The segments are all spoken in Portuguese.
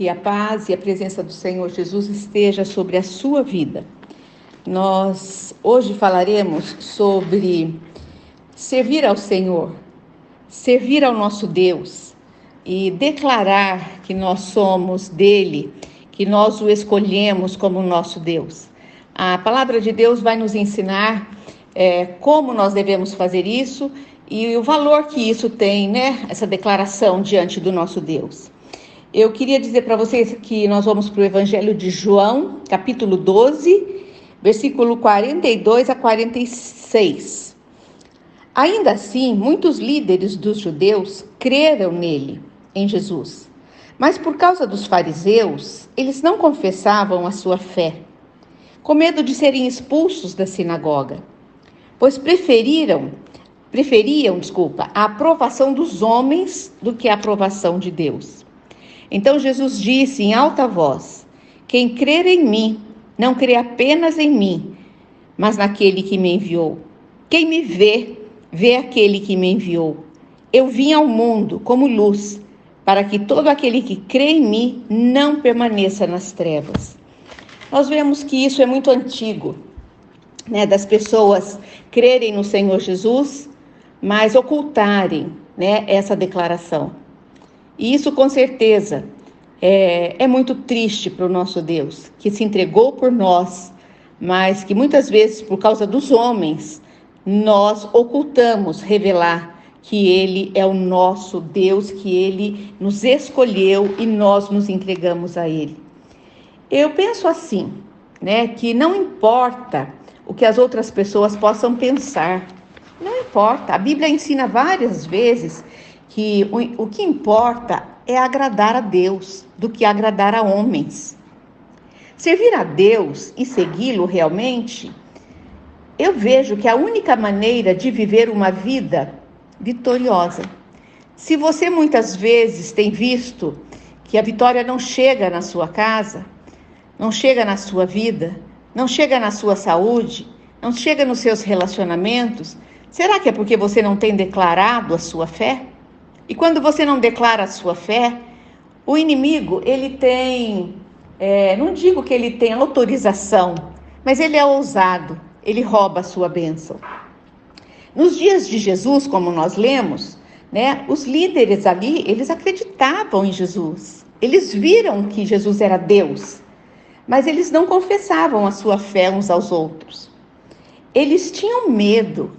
Que a paz e a presença do Senhor Jesus esteja sobre a sua vida. Nós hoje falaremos sobre servir ao Senhor, servir ao nosso Deus e declarar que nós somos dele, que nós o escolhemos como nosso Deus. A palavra de Deus vai nos ensinar como nós devemos fazer isso e o valor que isso tem, essa declaração diante do nosso Deus. Eu queria dizer para vocês que nós vamos para o Evangelho de João, capítulo 12, versículo 42 a 46. Ainda assim, muitos líderes dos judeus creram nele, em Jesus. Mas por causa dos fariseus, eles não confessavam a sua fé, com medo de serem expulsos da sinagoga, pois preferiam a aprovação dos homens do que a aprovação de Deus. Então Jesus disse em alta voz: quem crer em mim, não crê apenas em mim, mas naquele que me enviou. Quem me vê, vê aquele que me enviou. Eu vim ao mundo como luz, para que todo aquele que crê em mim não permaneça nas trevas. Nós vemos que isso é muito antigo, das pessoas crerem no Senhor Jesus, mas ocultarem, essa declaração. E isso com certeza é muito triste para o nosso Deus, que se entregou por nós, mas que muitas vezes, por causa dos homens, nós ocultamos revelar que Ele é o nosso Deus, que Ele nos escolheu e nós nos entregamos a Ele. Eu penso assim, que não importa o que as outras pessoas possam pensar, não importa. A Bíblia ensina várias vezes que o que importa é agradar a Deus do que agradar a homens. Servir a Deus e segui-lo realmente, eu vejo que é a única maneira de viver uma vida vitoriosa. Se você muitas vezes tem visto que a vitória não chega na sua casa, não chega na sua vida, não chega na sua saúde, não chega nos seus relacionamentos, será que é porque você não tem declarado a sua fé? E quando você não declara a sua fé, o inimigo, ele tem, não digo que ele tem autorização, mas ele é ousado, ele rouba a sua bênção. Nos dias de Jesus, como nós lemos, os líderes ali, eles acreditavam em Jesus. Eles viram que Jesus era Deus, mas eles não confessavam a sua fé uns aos outros. Eles tinham medo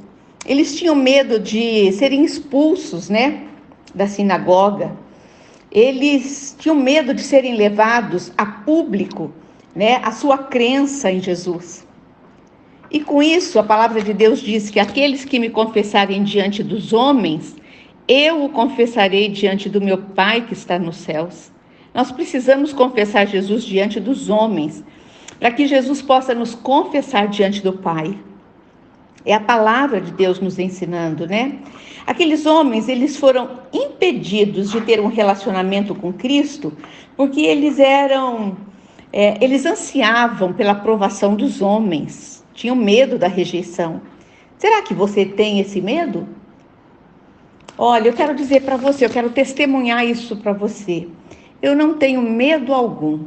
de serem expulsos, da sinagoga. Eles tinham medo de serem levados a público, a sua crença em Jesus. E com isso, a palavra de Deus diz que aqueles que me confessarem diante dos homens, eu o confessarei diante do meu Pai que está nos céus. Nós precisamos confessar Jesus diante dos homens, para que Jesus possa nos confessar diante do Pai. É a palavra de Deus nos ensinando, Aqueles homens, eles foram impedidos de ter um relacionamento com Cristo, porque eles ansiavam pela aprovação dos homens, tinham medo da rejeição. Será que você tem esse medo? Olha, eu quero dizer para você, eu quero testemunhar isso para você. Eu não tenho medo algum.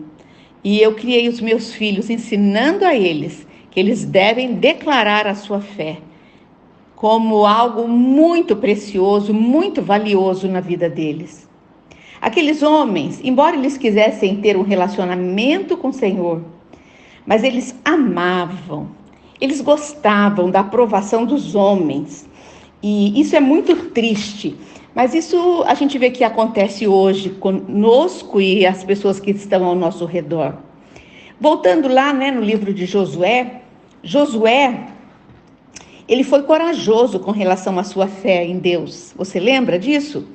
E eu criei os meus filhos ensinando a eles que eles devem declarar a sua fé como algo muito precioso, muito valioso na vida deles. Aqueles homens, embora eles quisessem ter um relacionamento com o Senhor, mas eles amavam, eles gostavam da aprovação dos homens. E isso é muito triste, mas isso a gente vê que acontece hoje conosco e as pessoas que estão ao nosso redor. Voltando lá, no livro de Josué, ele foi corajoso com relação à sua fé em Deus. Você lembra disso?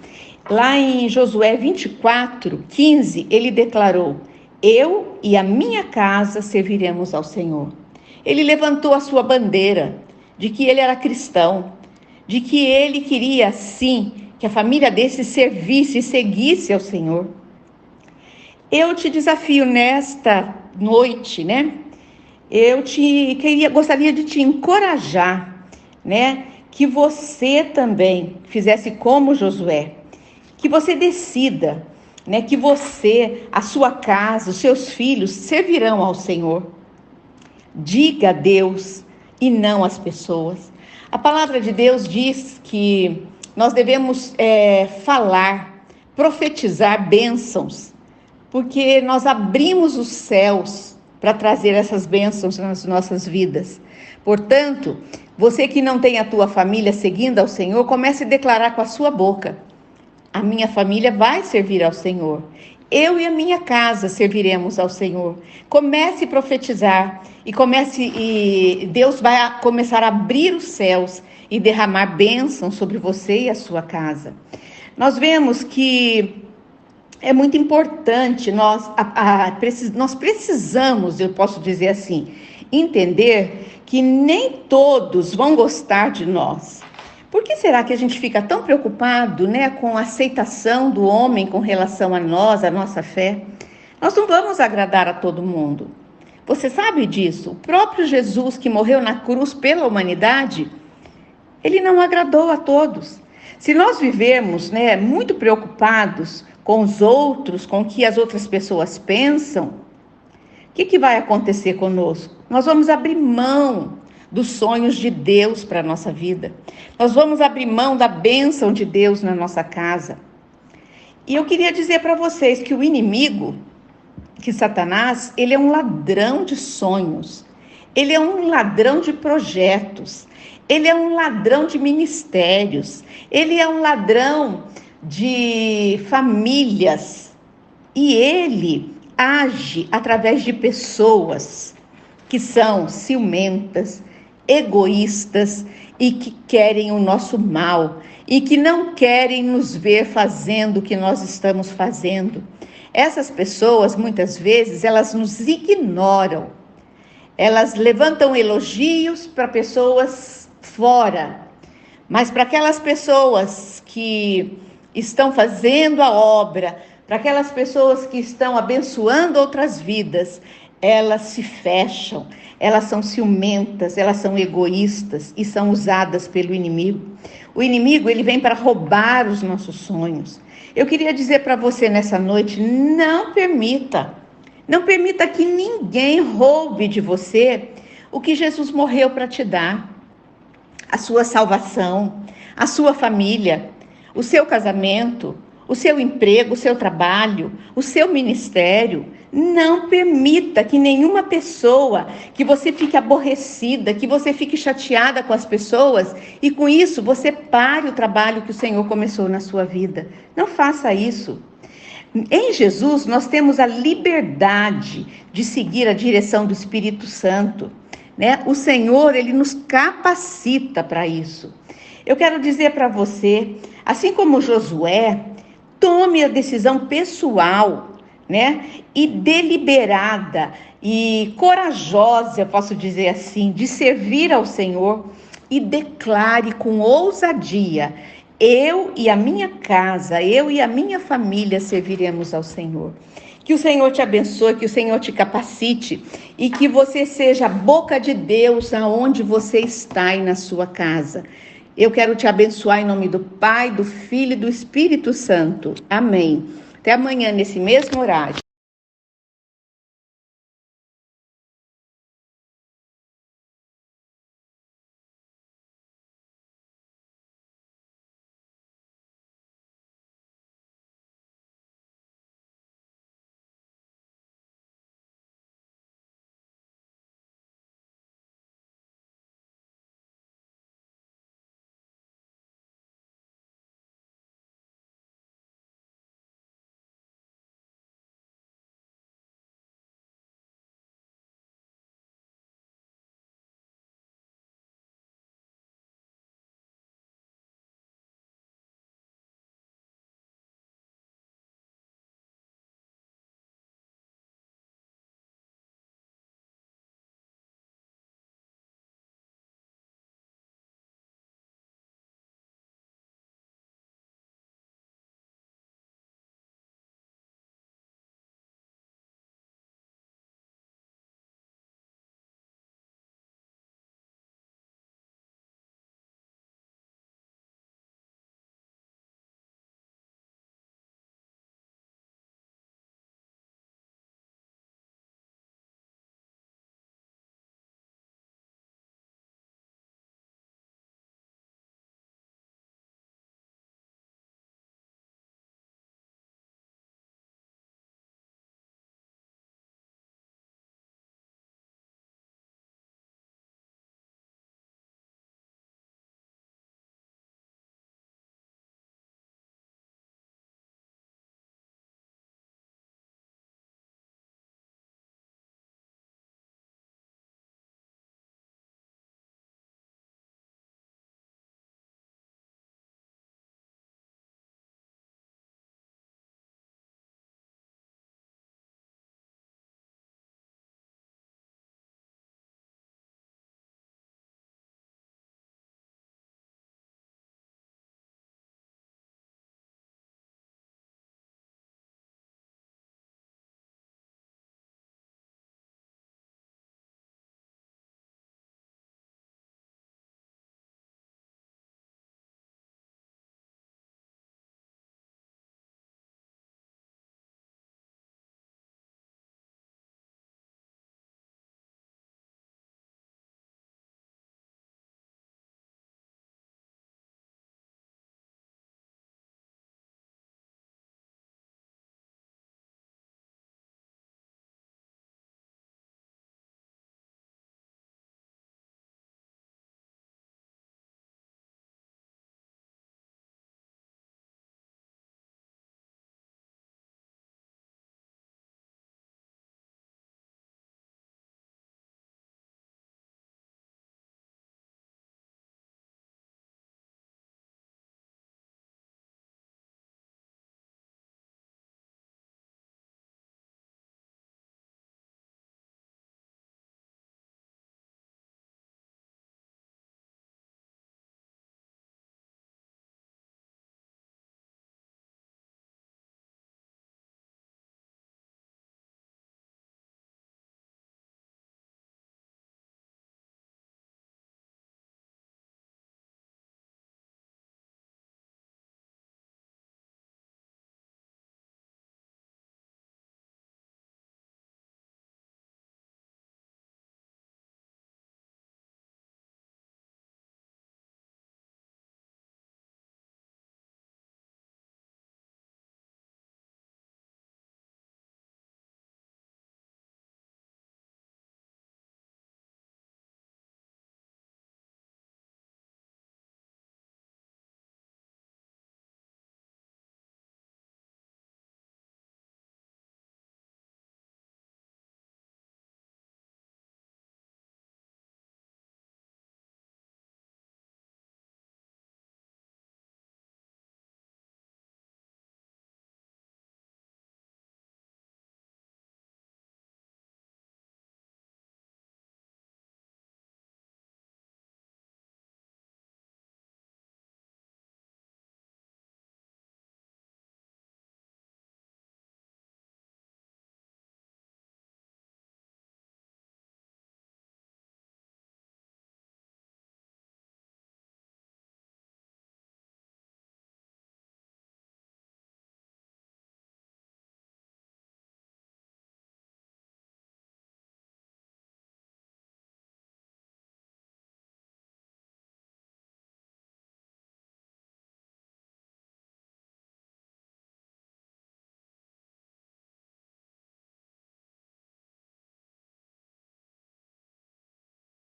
Lá em Josué 24:15, ele declarou: eu e a minha casa serviremos ao Senhor. Ele levantou a sua bandeira de que ele era cristão, de que ele queria, sim, que a família dele servisse e seguisse ao Senhor. Eu te desafio nesta noite, gostaria de te encorajar, que você também fizesse como Josué, que você decida né, que você, a sua casa, os seus filhos servirão ao Senhor. Diga a Deus e não às pessoas. A palavra de Deus diz que nós devemos falar, profetizar bênçãos, porque nós abrimos os céus para trazer essas bênçãos nas nossas vidas. Portanto, você que não tem a tua família seguindo ao Senhor, comece a declarar com a sua boca: a minha família vai servir ao Senhor. Eu e a minha casa serviremos ao Senhor. Comece a profetizar e Deus vai começar a abrir os céus e derramar bênçãos sobre você e a sua casa. Nós vemos que é muito importante, nós precisamos, eu posso dizer assim, entender que nem todos vão gostar de nós. Por que será que a gente fica tão preocupado, né, com a aceitação do homem com relação a nós, a nossa fé? Nós não vamos agradar a todo mundo. Você sabe disso? O próprio Jesus que morreu na cruz pela humanidade, ele não agradou a todos. Se nós vivermos, né, muito preocupados com os outros, com o que as outras pessoas pensam, o que vai acontecer conosco? Nós vamos abrir mão dos sonhos de Deus para a nossa vida. Nós vamos abrir mão da bênção de Deus na nossa casa. E eu queria dizer para vocês que o inimigo, que Satanás, ele é um ladrão de sonhos. Ele é um ladrão de projetos. Ele é um ladrão de ministérios. Ele é um ladrão de famílias. E ele age através de pessoas que são ciumentas, egoístas e que querem o nosso mal e que não querem nos ver fazendo o que nós estamos fazendo. Essas pessoas, muitas vezes, elas nos ignoram. Elas levantam elogios para pessoas fora, mas para aquelas pessoas que estão fazendo a obra, para aquelas pessoas que estão abençoando outras vidas, elas se fecham, elas são ciumentas, elas são egoístas e são usadas pelo inimigo. O inimigo, ele vem para roubar os nossos sonhos. Eu queria dizer para você nessa noite, não permita que ninguém roube de você o que Jesus morreu para te dar. A sua salvação, a sua família, o seu casamento, o seu emprego, o seu trabalho, o seu ministério. Não permita que nenhuma pessoa, que você fique aborrecida, que você fique chateada com as pessoas e com isso você pare o trabalho que o Senhor começou na sua vida. Não faça isso. Em Jesus nós temos a liberdade de seguir a direção do Espírito Santo, né? O Senhor, ele nos capacita para isso. Eu quero dizer para você, assim como Josué, tome a decisão pessoal, né? E deliberada e corajosa, eu posso dizer assim, de servir ao Senhor e declare com ousadia: eu e a minha casa, eu e a minha família serviremos ao Senhor. Que o Senhor te abençoe, que o Senhor te capacite e que você seja a boca de Deus aonde você está e na sua casa. Eu quero te abençoar em nome do Pai, do Filho e do Espírito Santo. Amém. Até amanhã, nesse mesmo horário.